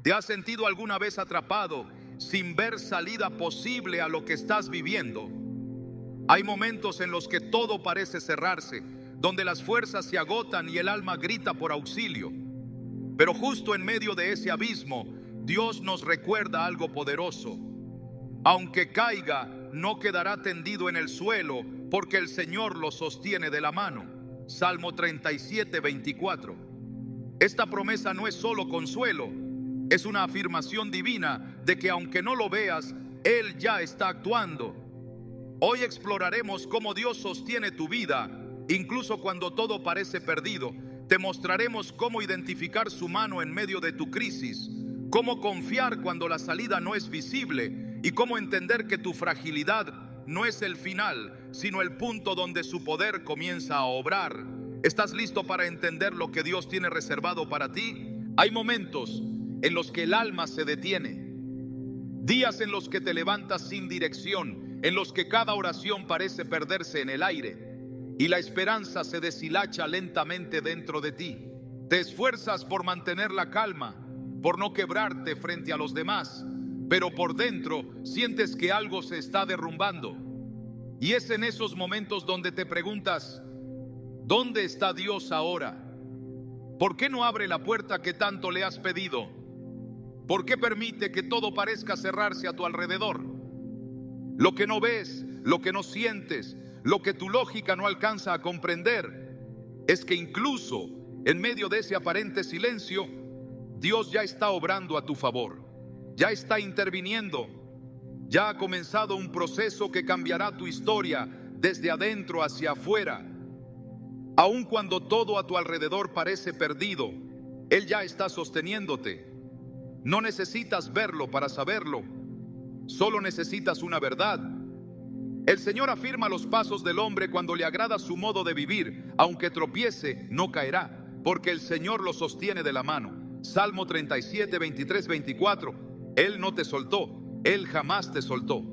¿Te has sentido alguna vez atrapado sin ver salida posible a lo que estás viviendo? Hay momentos en los que todo parece cerrarse, donde las fuerzas se agotan y el alma grita por auxilio. Pero justo en medio de ese abismo, Dios nos recuerda algo poderoso. Aunque caiga, no quedará tendido en el suelo, porque el Señor lo sostiene de la mano. Salmo 37, 24. Esta promesa no es solo consuelo, es una afirmación divina de que aunque no lo veas, Él ya está actuando. Hoy exploraremos cómo Dios sostiene tu vida, incluso cuando todo parece perdido. Te mostraremos cómo identificar su mano en medio de tu crisis, cómo confiar cuando la salida no es visible y cómo entender que tu fragilidad no es el final, sino el punto donde su poder comienza a obrar. ¿Estás listo para entender lo que Dios tiene reservado para ti? Hay momentos en los que el alma se detiene, días en los que te levantas sin dirección, en los que cada oración parece perderse en el aire y la esperanza se deshilacha lentamente dentro de ti. Te esfuerzas por mantener la calma, por no quebrarte frente a los demás, pero por dentro sientes que algo se está derrumbando. Y es en esos momentos donde te preguntas, ¿dónde está Dios ahora? ¿Por qué no abre la puerta que tanto le has pedido? ¿Por qué permite que todo parezca cerrarse a tu alrededor? Lo que no ves, lo que no sientes, lo que tu lógica no alcanza a comprender, es que incluso en medio de ese aparente silencio, Dios ya está obrando a tu favor, ya está interviniendo, ya ha comenzado un proceso que cambiará tu historia desde adentro hacia afuera. Aun cuando todo a tu alrededor parece perdido, Él ya está sosteniéndote. No necesitas verlo para saberlo, solo necesitas una verdad. El Señor afirma los pasos del hombre cuando le agrada su modo de vivir. Aunque tropiece, no caerá, porque el Señor lo sostiene de la mano. Salmo 37, 23, 24. Él no te soltó, Él jamás te soltó.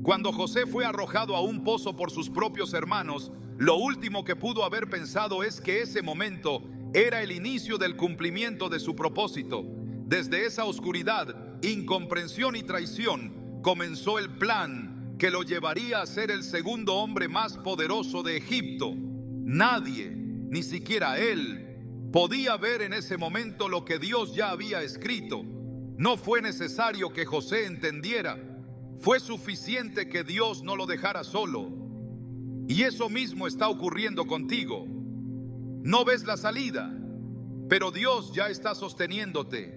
Cuando José fue arrojado a un pozo por sus propios hermanos, lo último que pudo haber pensado es que ese momento era el inicio del cumplimiento de su propósito. Desde esa oscuridad, incomprensión y traición, comenzó el plan que lo llevaría a ser el segundo hombre más poderoso de Egipto. Nadie, ni siquiera él, podía ver en ese momento lo que Dios ya había escrito. No fue necesario que José entendiera, fue suficiente que Dios no lo dejara solo. Y eso mismo está ocurriendo contigo. No ves la salida, pero Dios ya está sosteniéndote.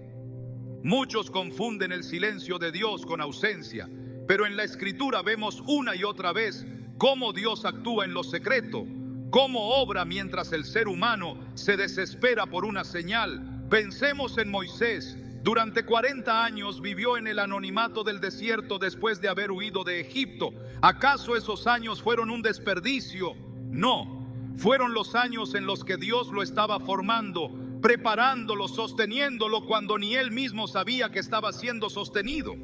Muchos confunden el silencio de Dios con ausencia, pero en la Escritura vemos una y otra vez cómo Dios actúa en lo secreto, cómo obra mientras el ser humano se desespera por una señal. Pensemos en Moisés. Durante 40 años vivió en el anonimato del desierto después de haber huido de Egipto. ¿Acaso esos años fueron un desperdicio? No, fueron los años en los que Dios lo estaba formando, preparándolo, sosteniéndolo cuando ni él mismo sabía que estaba siendo sostenido.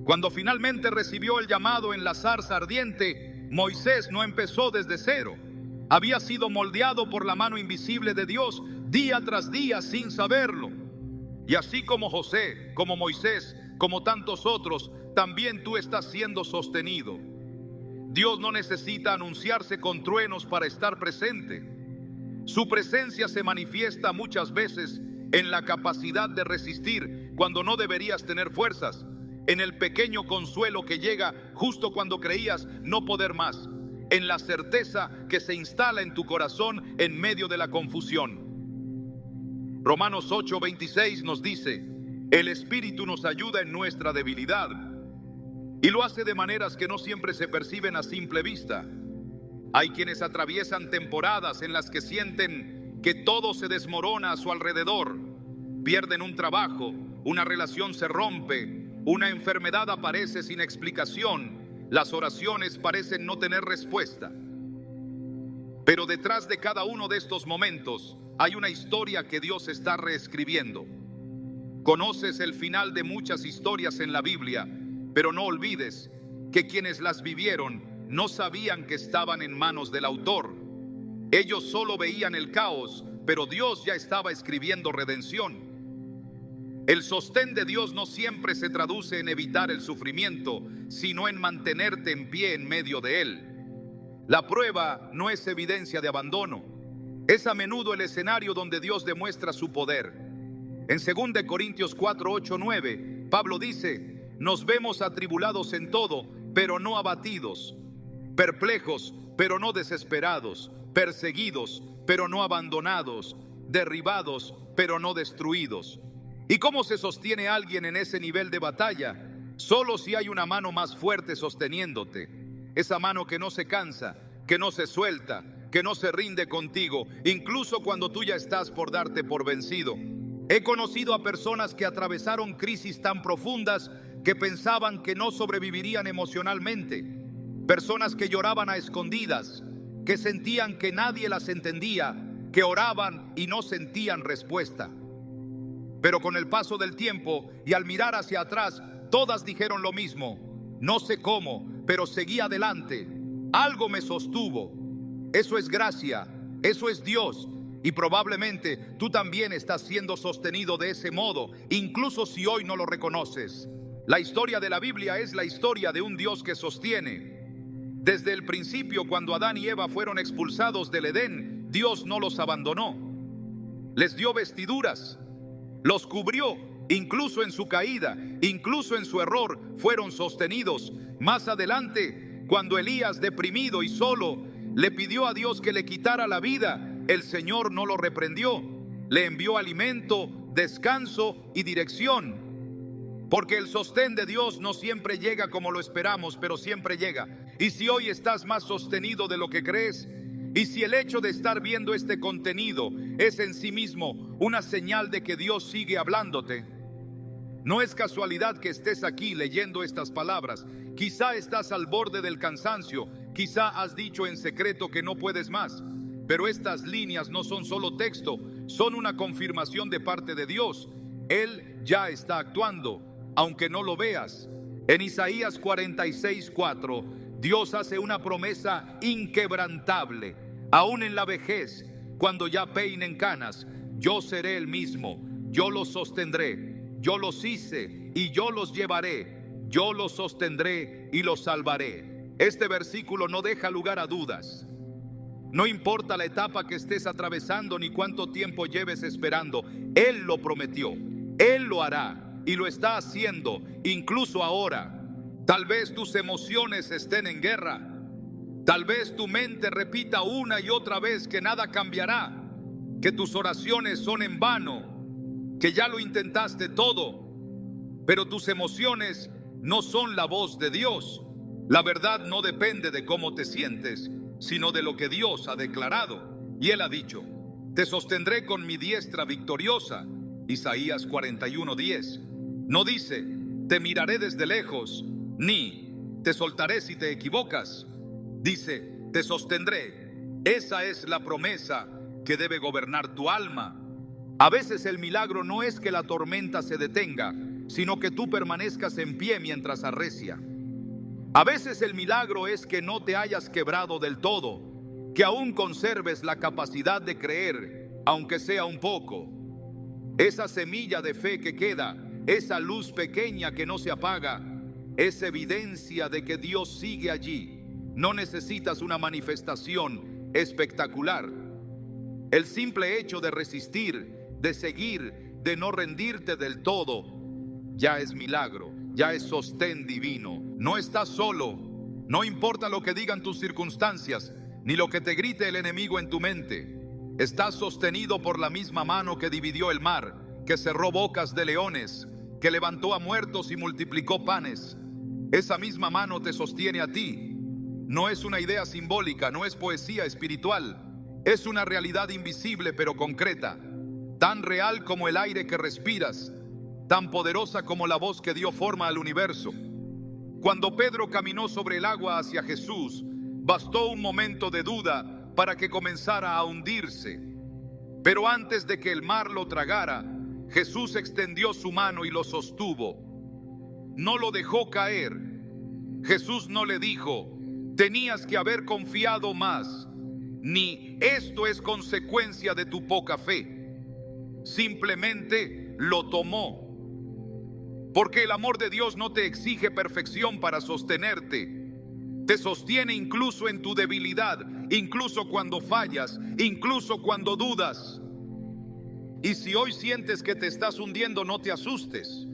Cuando finalmente recibió el llamado en la zarza ardiente, Moisés no empezó desde cero. Había sido moldeado por la mano invisible de Dios día tras día sin saberlo. Y así como José, como Moisés, como tantos otros, también tú estás siendo sostenido. Dios no necesita anunciarse con truenos para estar presente. Su presencia se manifiesta muchas veces en la capacidad de resistir cuando no deberías tener fuerzas, en el pequeño consuelo que llega justo cuando creías no poder más, en la certeza que se instala en tu corazón en medio de la confusión. Romanos 8:26 nos dice: el Espíritu nos ayuda en nuestra debilidad, y lo hace de maneras que no siempre se perciben a simple vista. Hay quienes atraviesan temporadas en las que sienten que todo se desmorona a su alrededor. Pierden un trabajo, una relación se rompe, una enfermedad aparece sin explicación, las oraciones parecen no tener respuesta. Pero detrás de cada uno de estos momentos hay una historia que Dios está reescribiendo. Conoces el final de muchas historias en la Biblia, pero no olvides que quienes las vivieron no sabían que estaban en manos del autor. Ellos solo veían el caos, pero Dios ya estaba escribiendo redención. El sostén de Dios no siempre se traduce en evitar el sufrimiento, sino en mantenerte en pie en medio de él. La prueba no es evidencia de abandono, es a menudo el escenario donde Dios demuestra su poder. En 2 Corintios 4, 8, 9, Pablo dice: nos vemos atribulados en todo, pero no abatidos, perplejos, pero no desesperados, perseguidos, pero no abandonados, derribados, pero no destruidos. ¿Y cómo se sostiene alguien en ese nivel de batalla? Solo si hay una mano más fuerte sosteniéndote. Esa mano que no se cansa, que no se suelta, que no se rinde contigo, incluso cuando tú ya estás por darte por vencido. He conocido a personas que atravesaron crisis tan profundas que pensaban que no sobrevivirían emocionalmente. Personas que lloraban a escondidas, que sentían que nadie las entendía, que oraban y no sentían respuesta. Pero con el paso del tiempo y al mirar hacia atrás, todas dijeron lo mismo: no sé cómo, pero seguí adelante. Algo me sostuvo. Eso es gracia, eso es Dios. Y probablemente tú también estás siendo sostenido de ese modo, incluso si hoy no lo reconoces. La historia de la Biblia es la historia de un Dios que sostiene. Desde el principio, cuando Adán y Eva fueron expulsados del Edén, Dios no los abandonó. Les dio vestiduras, los cubrió, incluso en su caída, incluso en su error, fueron sostenidos. Más adelante, cuando Elías, deprimido y solo, le pidió a Dios que le quitara la vida, el Señor no lo reprendió. Le envió alimento, descanso y dirección. Porque el sostén de Dios no siempre llega como lo esperamos, pero siempre llega. Y si hoy estás más sostenido de lo que crees, y si el hecho de estar viendo este contenido es en sí mismo una señal de que Dios sigue hablándote, no es casualidad que estés aquí leyendo estas palabras. Quizá estás al borde del cansancio, quizá has dicho en secreto que no puedes más, pero estas líneas no son solo texto, son una confirmación de parte de Dios. Él ya está actuando, aunque no lo veas. En Isaías 46:4, Dios hace una promesa inquebrantable. Aún en la vejez, cuando ya peinen canas, yo seré el mismo, yo los sostendré, yo los hice y yo los llevaré, yo los sostendré y los salvaré. Este versículo no deja lugar a dudas. No importa la etapa que estés atravesando ni cuánto tiempo lleves esperando, Él lo prometió, Él lo hará y lo está haciendo incluso ahora. Tal vez tus emociones estén en guerra. Tal vez tu mente repita una y otra vez que nada cambiará, que tus oraciones son en vano, que ya lo intentaste todo, pero tus emociones no son la voz de Dios. La verdad no depende de cómo te sientes, sino de lo que Dios ha declarado. Y Él ha dicho: te sostendré con mi diestra victoriosa. Isaías 41:10. No dice: te miraré desde lejos, ni te soltaré si te equivocas. Dice: te sostendré. Esa es la promesa que debe gobernar tu alma. A veces el milagro no es que la tormenta se detenga, sino que tú permanezcas en pie mientras arrecia. A veces el milagro es que no te hayas quebrado del todo, que aún conserves la capacidad de creer, aunque sea un poco. Esa semilla de fe que queda, esa luz pequeña que no se apaga, es evidencia de que Dios sigue allí. No necesitas una manifestación espectacular. El simple hecho de resistir, de seguir, de no rendirte del todo, ya es milagro, ya es sostén divino. No estás solo. No importa lo que digan tus circunstancias, ni lo que te grite el enemigo en tu mente. Estás sostenido por la misma mano que dividió el mar, que cerró bocas de leones, que levantó a muertos y multiplicó panes. Esa misma mano te sostiene a ti. No es una idea simbólica, no es poesía espiritual. Es una realidad invisible pero concreta, tan real como el aire que respiras, tan poderosa como la voz que dio forma al universo. Cuando Pedro caminó sobre el agua hacia Jesús, bastó un momento de duda para que comenzara a hundirse. Pero antes de que el mar lo tragara, Jesús extendió su mano y lo sostuvo. No lo dejó caer. Jesús no le dijo: tenías que haber confiado más, ni esto es consecuencia de tu poca fe. Simplemente lo tomó, Porque el amor de Dios no te exige perfección para sostenerte. Te sostiene incluso en tu debilidad, incluso cuando fallas, incluso cuando dudas. Y si hoy sientes que te estás hundiendo, no te asustes,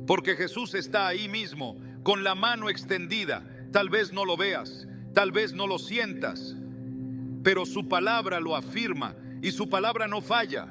porque Jesús está ahí mismo, con la mano extendida. Tal vez no lo veas, tal vez no lo sientas, pero su palabra lo afirma y su palabra no falla.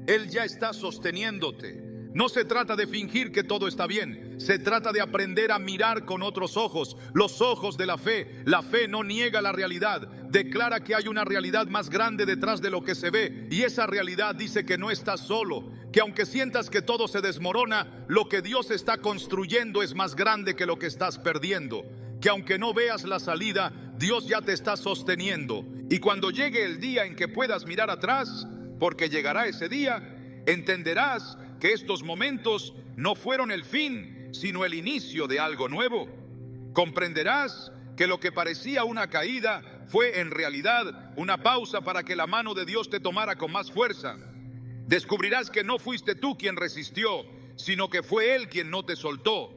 Él ya está sosteniéndote. No se trata de fingir que todo está bien, se trata de aprender a mirar con otros ojos, los ojos de la fe. La fe no niega la realidad, declara que hay una realidad más grande detrás de lo que se ve, y esa realidad dice que no estás solo, que aunque sientas que todo se desmorona, lo que Dios está construyendo es más grande que lo que estás perdiendo, que aunque no veas la salida, Dios ya te está sosteniendo. Y cuando llegue el día en que puedas mirar atrás, porque llegará ese día, entenderás que estos momentos no fueron el fin, sino el inicio de algo nuevo. Comprenderás que lo que parecía una caída fue en realidad una pausa para que la mano de Dios te tomara con más fuerza. Descubrirás que no fuiste tú quien resistió, sino que fue Él quien no te soltó.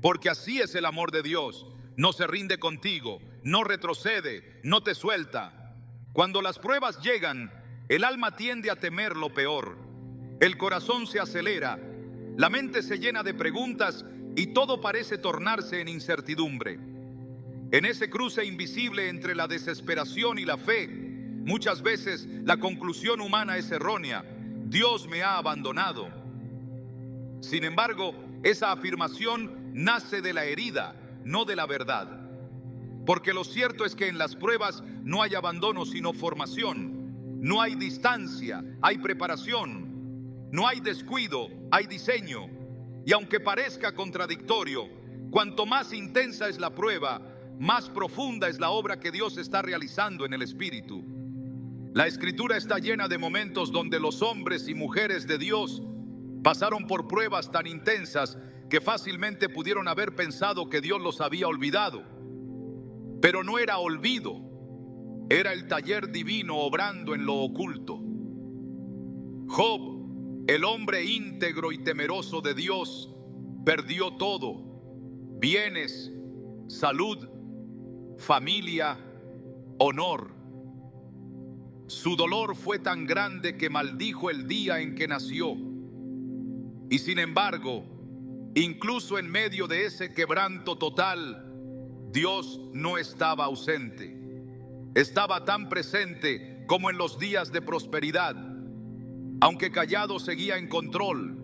Porque así es el amor de Dios. No se rinde contigo, no retrocede, no te suelta. Cuando las pruebas llegan, el alma tiende a temer lo peor. El corazón se acelera, la mente se llena de preguntas y todo parece tornarse en incertidumbre. En ese cruce invisible entre la desesperación y la fe, muchas veces la conclusión humana es errónea: Dios me ha abandonado. Sin embargo, esa afirmación nace de la herida, no de la verdad. Porque lo cierto es que en las pruebas no hay abandono sino formación, no hay distancia, hay preparación. No hay descuido, hay diseño. Y aunque parezca contradictorio, cuanto más intensa es la prueba, más profunda es la obra que Dios está realizando en el Espíritu. La Escritura está llena de momentos donde los hombres y mujeres de Dios pasaron por pruebas tan intensas que fácilmente pudieron haber pensado que Dios los había olvidado. Pero no era olvido, era el taller divino obrando en lo oculto. Job, el hombre íntegro y temeroso de Dios, perdió todo: bienes, salud, familia, honor. Su dolor fue tan grande que maldijo el día en que nació. Y sin embargo, incluso en medio de ese quebranto total, Dios no estaba ausente. Estaba tan presente como en los días de prosperidad. Aunque callado, seguía en control.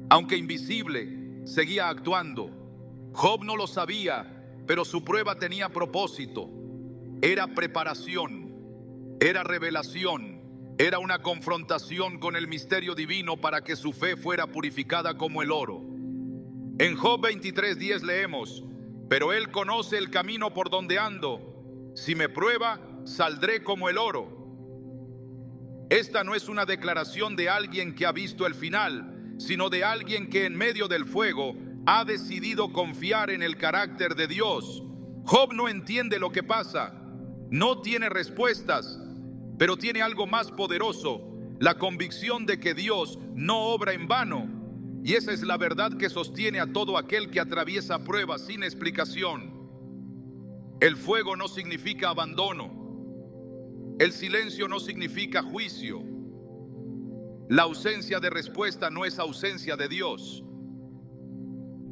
Aunque invisible, seguía actuando. Job no lo sabía, pero su prueba tenía propósito. Era preparación, era revelación, era una confrontación con el misterio divino para que su fe fuera purificada como el oro. En Job 23:10 leemos: pero Él conoce el camino por donde ando. Si me prueba, saldré como el oro. Esta no es una declaración de alguien que ha visto el final, sino de alguien que en medio del fuego ha decidido confiar en el carácter de Dios. Job no entiende lo que pasa, no tiene respuestas, pero tiene algo más poderoso: la convicción de que Dios no obra en vano. Y esa es la verdad que sostiene a todo aquel que atraviesa pruebas sin explicación. El fuego no significa abandono. El silencio no significa juicio. La ausencia de respuesta no es ausencia de Dios.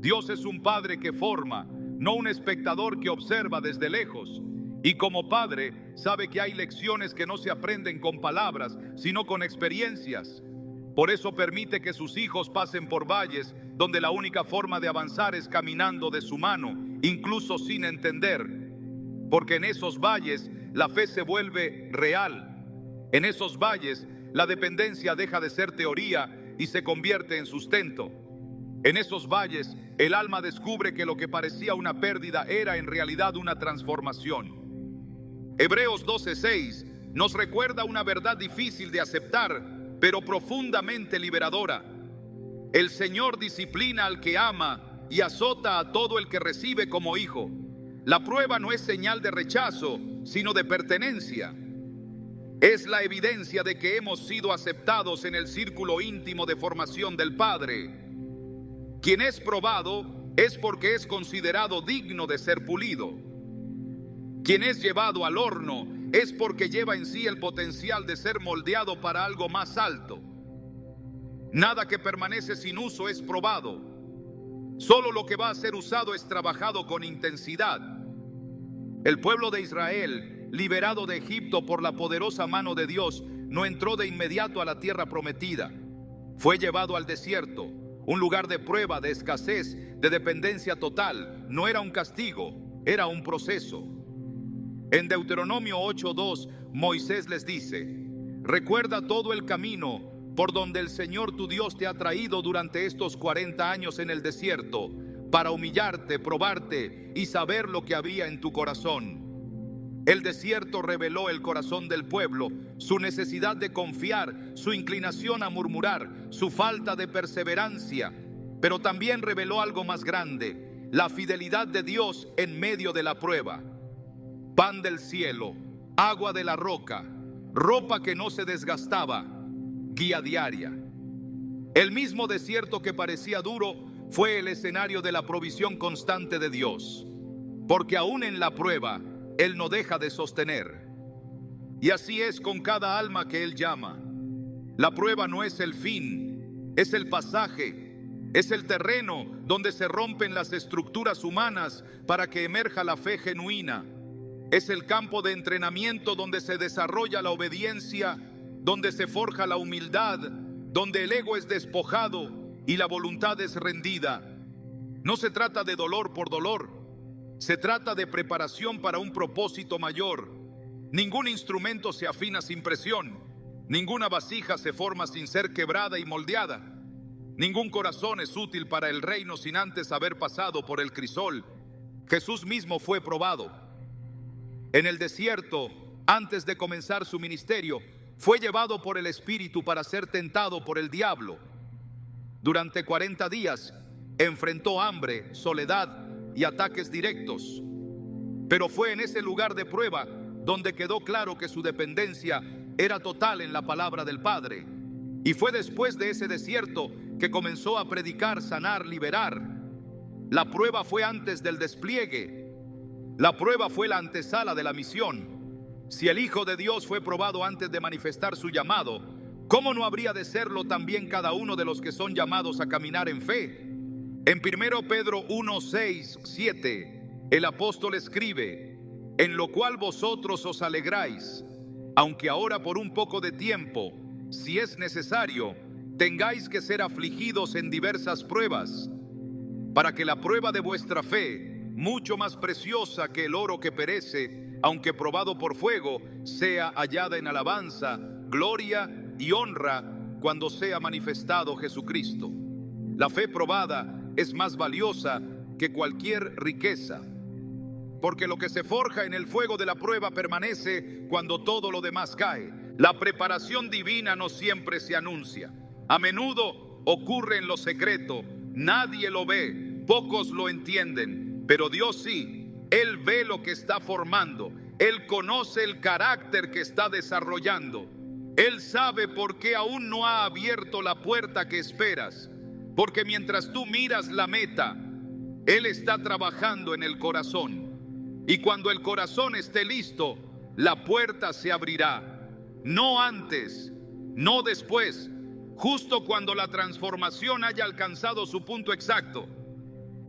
Dios es un padre que forma, no un espectador que observa desde lejos. Y como padre, sabe que hay lecciones que no se aprenden con palabras, sino con experiencias. Por eso permite que sus hijos pasen por valles donde la única forma de avanzar es caminando de su mano, incluso sin entender. Porque en esos valles la fe se vuelve real. En esos valles la dependencia deja de ser teoría y se convierte en sustento. En esos valles el alma descubre que lo que parecía una pérdida era en realidad una transformación. Hebreos 12:6 nos recuerda una verdad difícil de aceptar, pero profundamente liberadora. El Señor disciplina al que ama y azota a todo el que recibe como hijo. La prueba no es señal de rechazo, sino de pertenencia. Es la evidencia de que hemos sido aceptados en el círculo íntimo de formación del Padre. Quien es probado es porque es considerado digno de ser pulido. Quien es llevado al horno es porque lleva en sí el potencial de ser moldeado para algo más alto. Nada que permanece sin uso es probado. Solo lo que va a ser usado es trabajado con intensidad. El pueblo de Israel, liberado de Egipto por la poderosa mano de Dios, no entró de inmediato a la tierra prometida. Fue llevado al desierto, un lugar de prueba, de escasez, de dependencia total. No era un castigo, era un proceso. En Deuteronomio 8:2, Moisés les dice: recuerda todo el camino por donde el Señor tu Dios te ha traído durante estos 40 años en el desierto, para humillarte, probarte y saber lo que había en tu corazón. El desierto reveló el corazón del pueblo, su necesidad de confiar, su inclinación a murmurar, su falta de perseverancia, pero también reveló algo más grande: la fidelidad de Dios en medio de la prueba. Pan del cielo, agua de la roca, ropa que no se desgastaba, guía diaria. El mismo desierto que parecía duro fue el escenario de la provisión constante de Dios, porque aún en la prueba Él no deja de sostener. Y así es con cada alma que Él llama. La prueba no es el fin, es el pasaje, es el terreno donde se rompen las estructuras humanas para que emerja la fe genuina. Es el campo de entrenamiento donde se desarrolla la obediencia, donde se forja la humildad, donde el ego es despojado y la voluntad es rendida. No se trata de dolor por dolor, se trata de preparación para un propósito mayor. Ningún instrumento se afina sin presión, ninguna vasija se forma sin ser quebrada y moldeada. Ningún corazón es útil para el reino sin antes haber pasado por el crisol. Jesús mismo fue probado. En el desierto, antes de comenzar su ministerio, fue llevado por el Espíritu para ser tentado por el diablo. Durante 40 días enfrentó hambre, soledad y ataques directos. Pero fue en ese lugar de prueba donde quedó claro que su dependencia era total en la palabra del Padre. Y fue después de ese desierto que comenzó a predicar, sanar, liberar. La prueba fue antes del despliegue. La prueba fue la antesala de la misión. Si el Hijo de Dios fue probado antes de manifestar su llamado, ¿cómo no habría de serlo también cada uno de los que son llamados a caminar en fe? En 1 Pedro 1, 6, 7, el apóstol escribe: en lo cual vosotros os alegráis, aunque ahora por un poco de tiempo, si es necesario, tengáis que ser afligidos en diversas pruebas, para que la prueba de vuestra fe, mucho más preciosa que el oro que perece, aunque probado por fuego, sea hallada en alabanza, gloria y honra cuando sea manifestado Jesucristo. La fe probada es más valiosa que cualquier riqueza, porque lo que se forja en el fuego de la prueba permanece cuando todo lo demás cae. La preparación divina no siempre se anuncia. A menudo ocurre en lo secreto, nadie lo ve, pocos lo entienden. Pero Dios sí, Él ve lo que está formando, Él conoce el carácter que está desarrollando, Él sabe por qué aún no ha abierto la puerta que esperas, porque mientras tú miras la meta, Él está trabajando en el corazón, y cuando el corazón esté listo, la puerta se abrirá, no antes, no después, justo cuando la transformación haya alcanzado su punto exacto.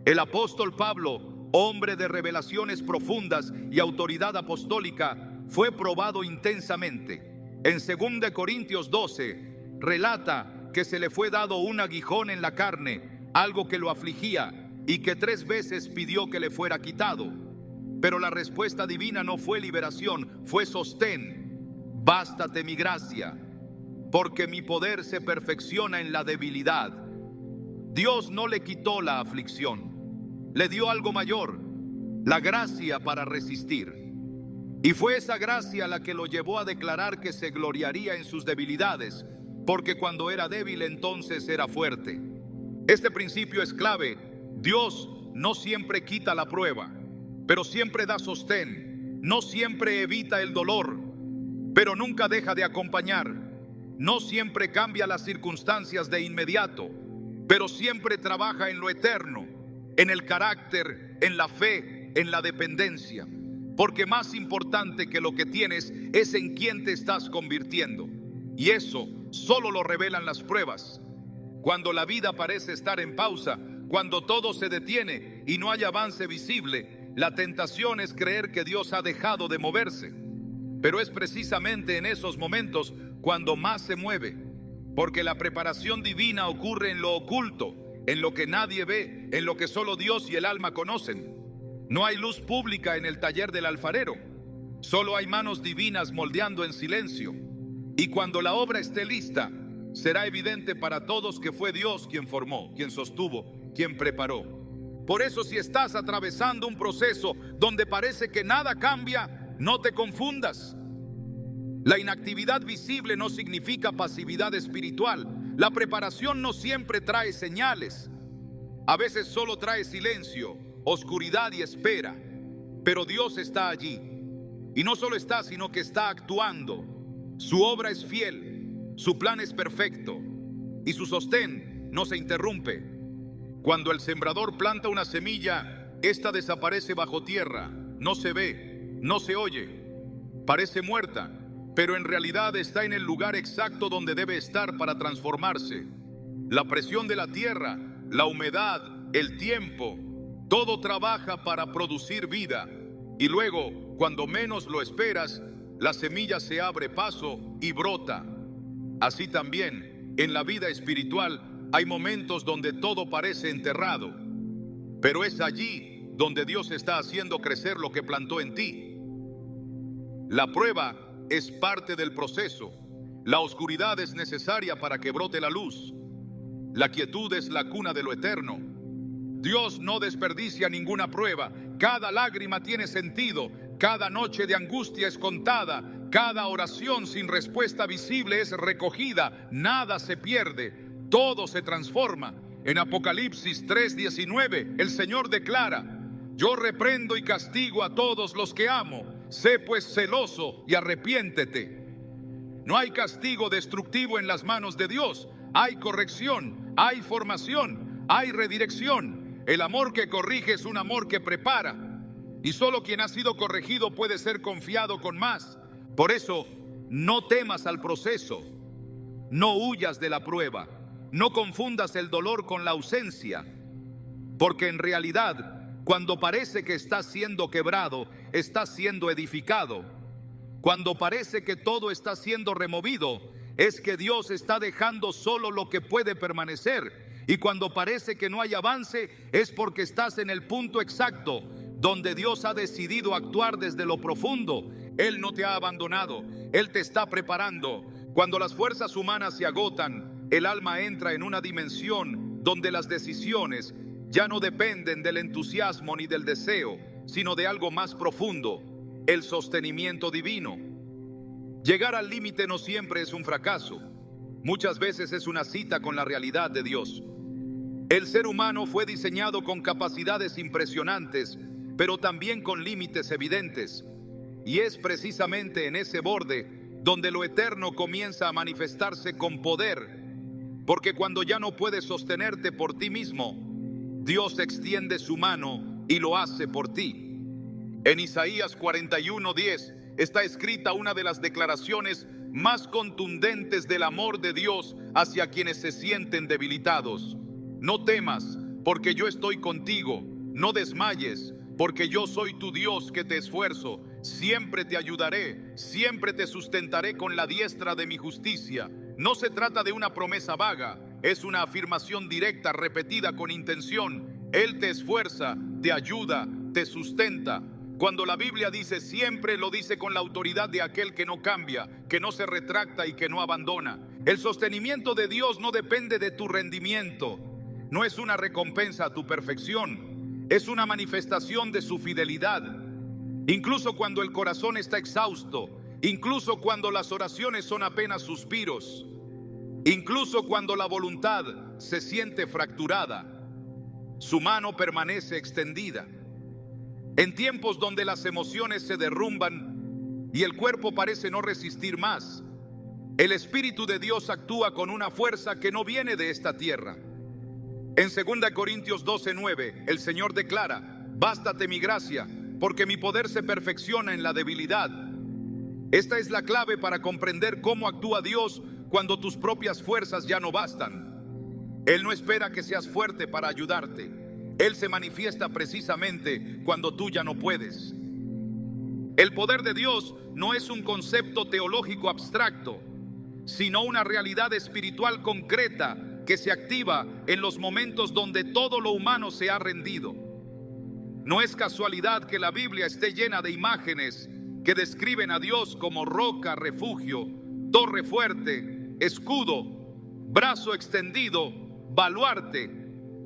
El apóstol Pablo, hombre de revelaciones profundas y autoridad apostólica, fue probado intensamente. En 2 Corintios 12, relata que se le fue dado un aguijón en la carne, algo que lo afligía, y que 3 veces pidió que le fuera quitado. Pero la respuesta divina no fue liberación, fue sostén. Bástate mi gracia, porque mi poder se perfecciona en la debilidad. Dios no le quitó la aflicción, le dio algo mayor, la gracia para resistir. Y fue esa gracia la que lo llevó a declarar que se gloriaría en sus debilidades, porque cuando era débil entonces era fuerte. Este principio es clave. Dios no siempre quita la prueba, pero siempre da sostén. No siempre evita el dolor, pero nunca deja de acompañar. No siempre cambia las circunstancias de inmediato, pero siempre trabaja en lo eterno, en el carácter, en la fe, en la dependencia. Porque más importante que lo que tienes es en quién te estás convirtiendo. Y eso solo lo revelan las pruebas. Cuando la vida parece estar en pausa, cuando todo se detiene y no hay avance visible, la tentación es creer que Dios ha dejado de moverse. Pero es precisamente en esos momentos cuando más se mueve, porque la preparación divina ocurre en lo oculto, en lo que nadie ve, en lo que solo Dios y el alma conocen. No hay luz pública en el taller del alfarero, solo hay manos divinas moldeando en silencio. Y cuando la obra esté lista, será evidente para todos que fue Dios quien formó, quien sostuvo, quien preparó. Por eso, si estás atravesando un proceso donde parece que nada cambia, no te confundas. La inactividad visible no significa pasividad espiritual. La preparación no siempre trae señales. A veces solo trae silencio, oscuridad y espera. Pero Dios está allí. Y no solo está, sino que está actuando. Su obra es fiel, su plan es perfecto y su sostén no se interrumpe. Cuando el sembrador planta una semilla, esta desaparece bajo tierra, no se ve, no se oye, parece muerta, pero en realidad está en el lugar exacto donde debe estar para transformarse. La presión de la tierra, la humedad, el tiempo, todo trabaja para producir vida. Y luego, cuando menos lo esperas, la semilla se abre paso y brota. Así también, en la vida espiritual, hay momentos donde todo parece enterrado, pero es allí donde Dios está haciendo crecer lo que plantó en ti. La prueba es parte del proceso. La oscuridad es necesaria para que brote la luz. La quietud es la cuna de lo eterno. Dios no desperdicia ninguna prueba. Cada lágrima tiene sentido. Cada noche de angustia es contada. Cada oración sin respuesta visible es recogida. Nada se pierde. Todo se transforma. En Apocalipsis 3:19, el Señor declara: yo reprendo y castigo a todos los que amo. Sé pues celoso y arrepiéntete. No hay castigo destructivo en las manos de Dios. Hay corrección, hay formación, hay redirección. El amor que corrige es un amor que prepara. Y solo quien ha sido corregido puede ser confiado con más. Por eso, no temas al proceso. No huyas de la prueba. No confundas el dolor con la ausencia. Porque en realidad, cuando parece que estás siendo quebrado, estás siendo edificado. Cuando parece que todo está siendo removido, es que Dios está dejando solo lo que puede permanecer. Y cuando parece que no hay avance, es porque estás en el punto exacto donde Dios ha decidido actuar desde lo profundo. Él no te ha abandonado, Él te está preparando. Cuando las fuerzas humanas se agotan, el alma entra en una dimensión donde las decisiones ya no dependen del entusiasmo ni del deseo, sino de algo más profundo, el sostenimiento divino. Llegar al límite no siempre es un fracaso. Muchas veces es una cita con la realidad de Dios. El ser humano fue diseñado con capacidades impresionantes, pero también con límites evidentes. Y es precisamente en ese borde donde lo eterno comienza a manifestarse con poder. Porque cuando ya no puedes sostenerte por ti mismo, Dios extiende su mano y lo hace por ti. En Isaías 41:10 está escrita una de las declaraciones más contundentes del amor de Dios hacia quienes se sienten debilitados. No temas, porque yo estoy contigo. No desmayes, porque yo soy tu Dios que te esfuerzo. Siempre te ayudaré, siempre te sustentaré con la diestra de mi justicia. No se trata de una promesa vaga, es una afirmación directa, repetida con intención. Él te esfuerza, te ayuda, te sustenta. Cuando la Biblia dice siempre, lo dice con la autoridad de aquel que no cambia, que no se retracta y que no abandona. El sostenimiento de Dios no depende de tu rendimiento. No es una recompensa a tu perfección, es una manifestación de su fidelidad. Incluso cuando el corazón está exhausto, incluso cuando las oraciones son apenas suspiros, incluso cuando la voluntad se siente fracturada, su mano permanece extendida. En tiempos donde las emociones se derrumban y el cuerpo parece no resistir más, el Espíritu de Dios actúa con una fuerza que no viene de esta tierra. En 2 Corintios 12:9, el Señor declara: bástate mi gracia, porque mi poder se perfecciona en la debilidad. Esta es la clave para comprender cómo actúa Dios cuando tus propias fuerzas ya no bastan. Él no espera que seas fuerte para ayudarte. Él se manifiesta precisamente cuando tú ya no puedes. El poder de Dios no es un concepto teológico abstracto, sino una realidad espiritual concreta que se activa en los momentos donde todo lo humano se ha rendido. No es casualidad que la Biblia esté llena de imágenes que describen a Dios como roca, refugio, torre fuerte, escudo, brazo extendido, baluarte.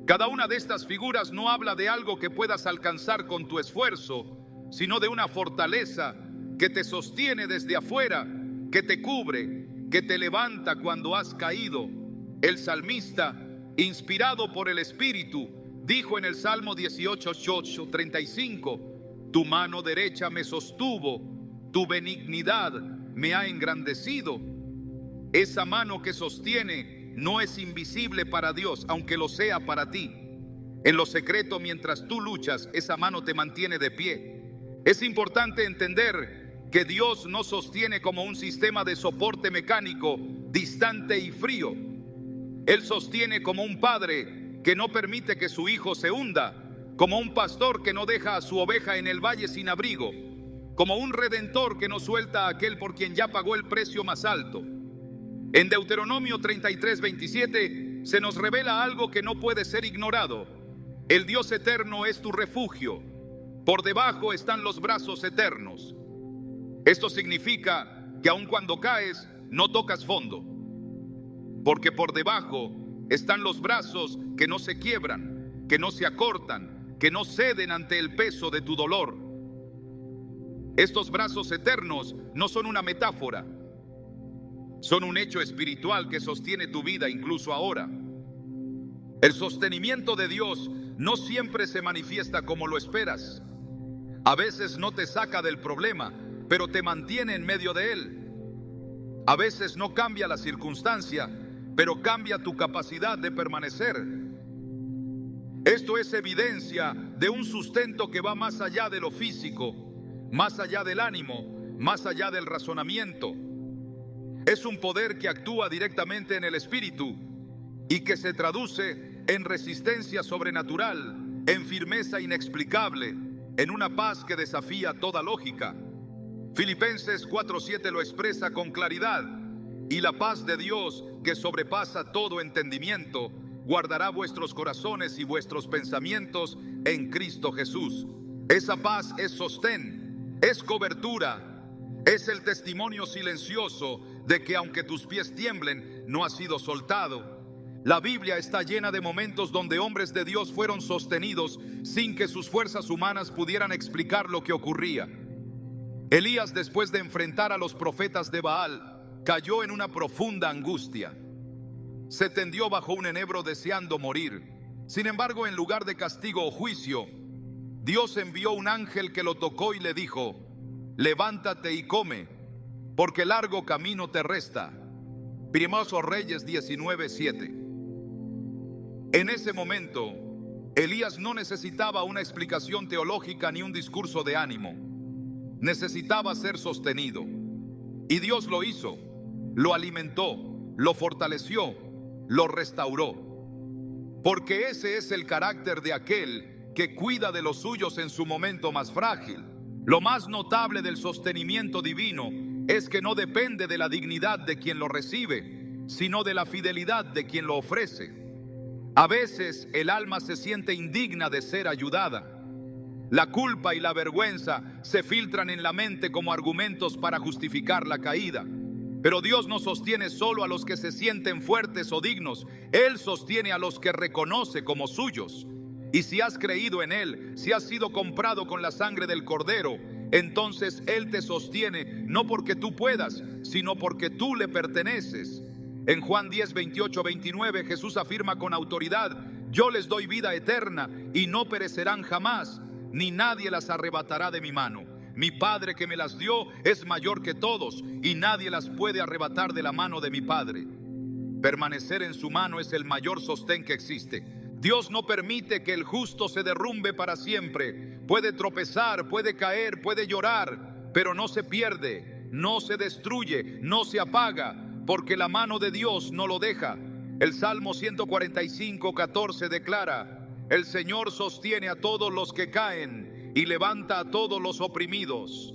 Cada una de estas figuras no habla de algo que puedas alcanzar con tu esfuerzo, sino de una fortaleza que te sostiene desde afuera, que te cubre, que te levanta cuando has caído. El salmista, inspirado por el Espíritu, dijo en el Salmo 18:35: tu mano derecha me sostuvo, tu benignidad me ha engrandecido. Esa mano que sostiene no es invisible para Dios, aunque lo sea para ti. En lo secreto, mientras tú luchas, esa mano te mantiene de pie. Es importante entender que Dios no sostiene como un sistema de soporte mecánico distante y frío. Él sostiene como un padre que no permite que su hijo se hunda, como un pastor que no deja a su oveja en el valle sin abrigo, como un redentor que no suelta a aquel por quien ya pagó el precio más alto. En Deuteronomio 33:27 se nos revela algo que no puede ser ignorado. El Dios eterno es tu refugio. Por debajo están los brazos eternos. Esto significa que aun cuando caes, no tocas fondo, porque por debajo están los brazos que no se quiebran, que no se acortan, que no ceden ante el peso de tu dolor. Estos brazos eternos no son una metáfora, son un hecho espiritual que sostiene tu vida incluso ahora. El sostenimiento de Dios no siempre se manifiesta como lo esperas. A veces no te saca del problema, pero te mantiene en medio de él. A veces no cambia la circunstancia, pero cambia tu capacidad de permanecer. Esto es evidencia de un sustento que va más allá de lo físico, más allá del ánimo, más allá del razonamiento. Es un poder que actúa directamente en el espíritu y que se traduce en resistencia sobrenatural, en firmeza inexplicable, en una paz que desafía toda lógica. Filipenses 4:7 lo expresa con claridad: y la paz de Dios, que sobrepasa todo entendimiento, guardará vuestros corazones y vuestros pensamientos en Cristo Jesús. Esa paz es sostén, es cobertura, es el testimonio silencioso de que aunque tus pies tiemblen, no has sido soltado. La Biblia está llena de momentos donde hombres de Dios fueron sostenidos sin que sus fuerzas humanas pudieran explicar lo que ocurría. Elías, después de enfrentar a los profetas de Baal, cayó en una profunda angustia. Se tendió bajo un enebro deseando morir. Sin embargo, en lugar de castigo o juicio, Dios envió un ángel que lo tocó y le dijo: levántate y come, porque largo camino te resta. Primeros Reyes 19:7. En ese momento, Elías no necesitaba una explicación teológica ni un discurso de ánimo. Necesitaba ser sostenido. Y Dios lo hizo, lo alimentó, lo fortaleció, lo restauró. Porque ese es el carácter de aquel que cuida de los suyos en su momento más frágil. Lo más notable del sostenimiento divino es que no depende de la dignidad de quien lo recibe, sino de la fidelidad de quien lo ofrece. A veces el alma se siente indigna de ser ayudada. La culpa y la vergüenza se filtran en la mente como argumentos para justificar la caída. Pero Dios no sostiene solo a los que se sienten fuertes o dignos. Él sostiene a los que reconoce como suyos. Y si has creído en Él, si has sido comprado con la sangre del Cordero, entonces Él te sostiene no porque tú puedas, sino porque tú le perteneces. En Juan 10:28-29 Jesús afirma con autoridad: yo les doy vida eterna y no perecerán jamás, ni nadie las arrebatará de mi mano. Mi Padre que me las dio es mayor que todos y nadie las puede arrebatar de la mano de mi Padre. Permanecer en su mano es el mayor sostén que existe. Dios no permite que el justo se derrumbe para siempre. Puede tropezar, puede caer, puede llorar, pero no se pierde, no se destruye, no se apaga, porque la mano de Dios no lo deja. El Salmo 145:14 declara: el Señor sostiene a todos los que caen y levanta a todos los oprimidos.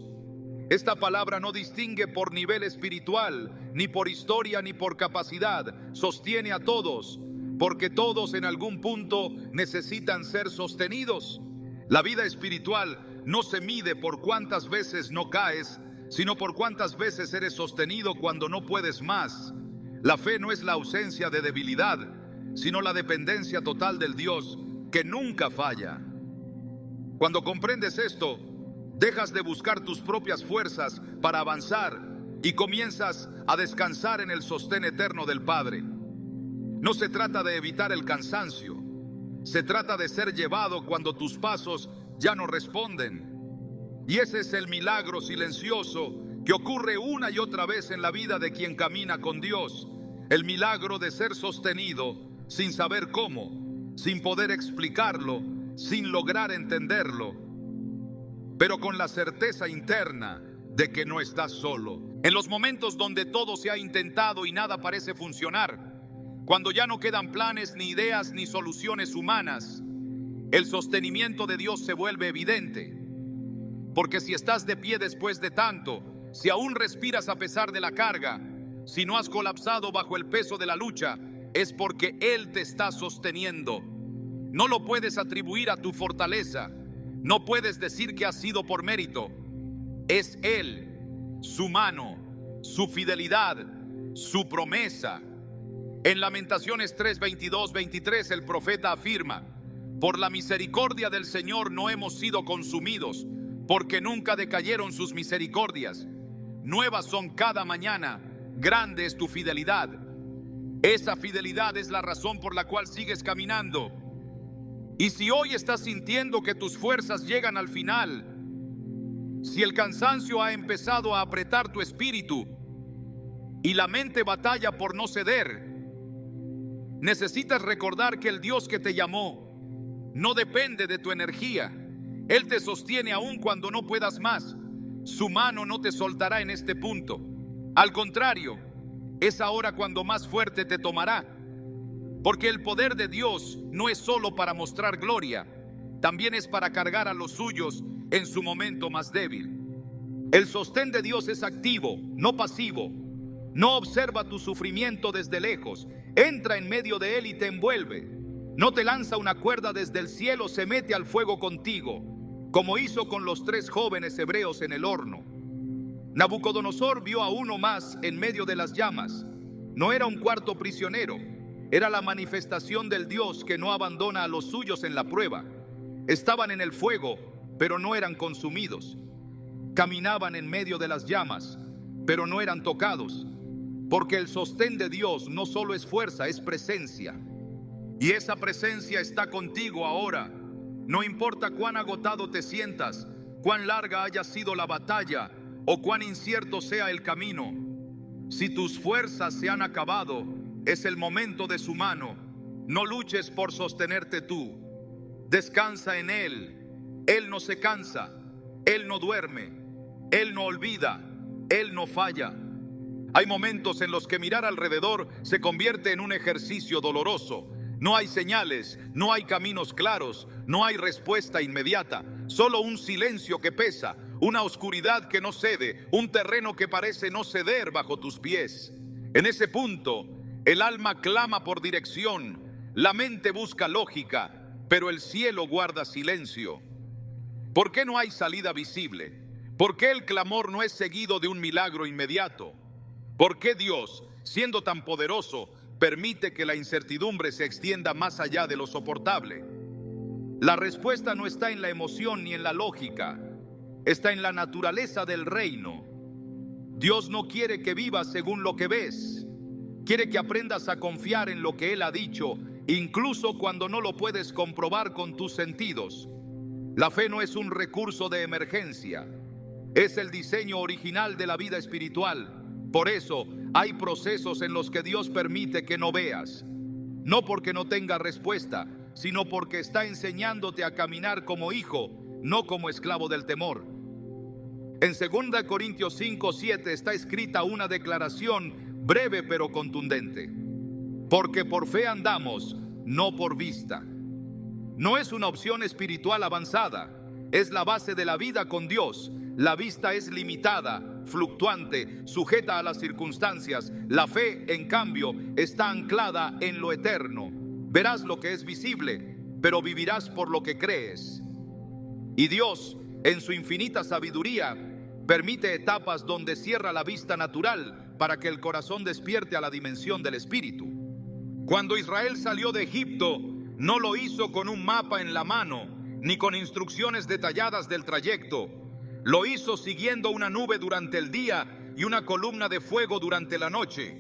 Esta palabra no distingue por nivel espiritual, ni por historia, ni por capacidad. Sostiene a todos, porque todos en algún punto necesitan ser sostenidos. La vida espiritual no se mide por cuántas veces no caes, sino por cuántas veces eres sostenido cuando no puedes más. La fe no es la ausencia de debilidad, sino la dependencia total del Dios que nunca falla. Cuando comprendes esto, dejas de buscar tus propias fuerzas para avanzar y comienzas a descansar en el sostén eterno del Padre. No se trata de evitar el cansancio, se trata de ser llevado cuando tus pasos ya no responden. Y ese es el milagro silencioso que ocurre una y otra vez en la vida de quien camina con Dios. El milagro de ser sostenido sin saber cómo, sin poder explicarlo, sin lograr entenderlo, pero con la certeza interna de que no estás solo. En los momentos donde todo se ha intentado y nada parece funcionar, cuando ya no quedan planes, ni ideas, ni soluciones humanas, el sostenimiento de Dios se vuelve evidente. Porque si estás de pie después de tanto, si aún respiras a pesar de la carga, si no has colapsado bajo el peso de la lucha, es porque Él te está sosteniendo. No lo puedes atribuir a tu fortaleza, no puedes decir que ha sido por mérito. Es Él, su mano, su fidelidad, su promesa. En Lamentaciones 3:22-23 el profeta afirma: por la misericordia del Señor no hemos sido consumidos, porque nunca decayeron sus misericordias. Nuevas son cada mañana, grande es tu fidelidad. Esa fidelidad es la razón por la cual sigues caminando. Y si hoy estás sintiendo que tus fuerzas llegan al final, si el cansancio ha empezado a apretar tu espíritu y la mente batalla por no ceder, necesitas recordar que el Dios que te llamó no depende de tu energía. Él te sostiene aún cuando no puedas más. Su mano no te soltará en este punto. Al contrario, es ahora cuando más fuerte te tomará. Porque el poder de Dios no es solo para mostrar gloria, también es para cargar a los suyos en su momento más débil. El sostén de Dios es activo, no pasivo. No observa tu sufrimiento desde lejos, entra en medio de él y te envuelve. No te lanza una cuerda desde el cielo, se mete al fuego contigo, como hizo con los 3 jóvenes hebreos en el horno. Nabucodonosor vio a uno más en medio de las llamas. No era un cuarto prisionero, era la manifestación del Dios que no abandona a los suyos en la prueba. Estaban en el fuego, pero no eran consumidos. Caminaban en medio de las llamas, pero no eran tocados. Porque el sostén de Dios no solo es fuerza, es presencia. Y esa presencia está contigo ahora. No importa cuán agotado te sientas, cuán larga haya sido la batalla o cuán incierto sea el camino. Si tus fuerzas se han acabado, es el momento de su mano. No luches por sostenerte tú. Descansa en Él. Él no se cansa. Él no duerme. Él no olvida. Él no falla. Hay momentos en los que mirar alrededor se convierte en un ejercicio doloroso. No hay señales, no hay caminos claros, no hay respuesta inmediata. Solo un silencio que pesa, una oscuridad que no cede, un terreno que parece no ceder bajo tus pies. En ese punto, el alma clama por dirección, la mente busca lógica, pero el cielo guarda silencio. ¿Por qué no hay salida visible? ¿Por qué el clamor no es seguido de un milagro inmediato? ¿Por qué Dios, siendo tan poderoso, permite que la incertidumbre se extienda más allá de lo soportable? La respuesta no está en la emoción ni en la lógica, está en la naturaleza del reino. Dios no quiere que vivas según lo que ves, quiere que aprendas a confiar en lo que Él ha dicho, incluso cuando no lo puedes comprobar con tus sentidos. La fe no es un recurso de emergencia, es el diseño original de la vida espiritual. Por eso hay procesos en los que Dios permite que no veas, no porque no tenga respuesta, sino porque está enseñándote a caminar como hijo, no como esclavo del temor. En 2 Corintios 5:7 está escrita una declaración breve pero contundente. Porque por fe andamos, no por vista. No es una opción espiritual avanzada, es la base de la vida con Dios. La vista es limitada, fluctuante, sujeta a las circunstancias. La fe, en cambio, está anclada en lo eterno. Verás lo que es visible, pero vivirás por lo que crees. Y Dios, en su infinita sabiduría, permite etapas donde cierra la vista natural para que el corazón despierte a la dimensión del espíritu. Cuando Israel salió de Egipto, no lo hizo con un mapa en la mano, ni con instrucciones detalladas del trayecto. Lo hizo siguiendo una nube durante el día y una columna de fuego durante la noche.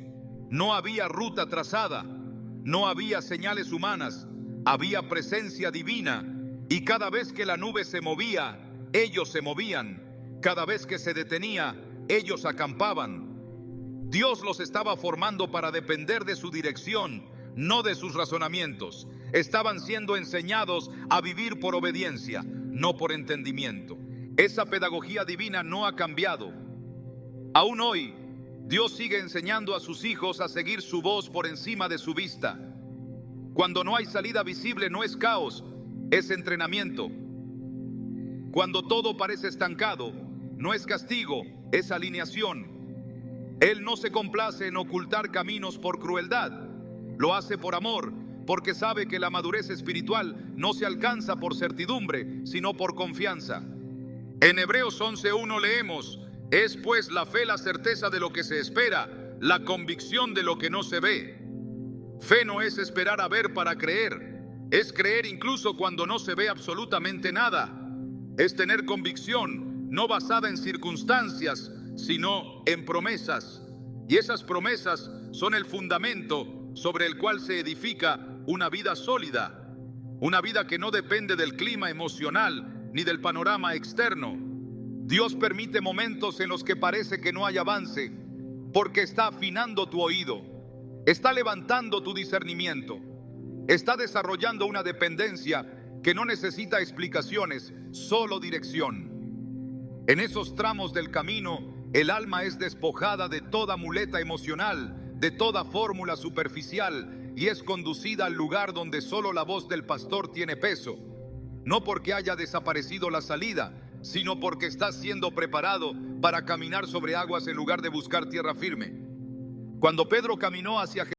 No había ruta trazada, no había señales humanas, había presencia divina, y cada vez que la nube se movía, ellos se movían. Cada vez que se detenía, ellos acampaban. Dios los estaba formando para depender de su dirección, no de sus razonamientos. Estaban siendo enseñados a vivir por obediencia, no por entendimiento. Esa pedagogía divina no ha cambiado. Aún hoy, Dios sigue enseñando a sus hijos a seguir su voz por encima de su vista. Cuando no hay salida visible, no es caos, es entrenamiento. Cuando todo parece estancado, no es castigo, es alineación. Él no se complace en ocultar caminos por crueldad. Lo hace por amor, porque sabe que la madurez espiritual no se alcanza por certidumbre, sino por confianza. En Hebreos 11:1 leemos: es pues la fe la certeza de lo que se espera, la convicción de lo que no se ve. Fe no es esperar a ver para creer, es creer incluso cuando no se ve absolutamente nada. Es tener convicción, no basada en circunstancias, sino en promesas. Y esas promesas son el fundamento sobre el cual se edifica una vida sólida, una vida que no depende del clima emocional ni del panorama externo. Dios permite momentos en los que parece que no hay avance, porque está afinando tu oído, está levantando tu discernimiento, está desarrollando una dependencia que no necesita explicaciones, solo dirección. En esos tramos del camino, el alma es despojada de toda muleta emocional, de toda fórmula superficial, y es conducida al lugar donde solo la voz del pastor tiene peso. No porque haya desaparecido la salida, sino porque está siendo preparado para caminar sobre aguas en lugar de buscar tierra firme. Cuando Pedro caminó hacia Jesús,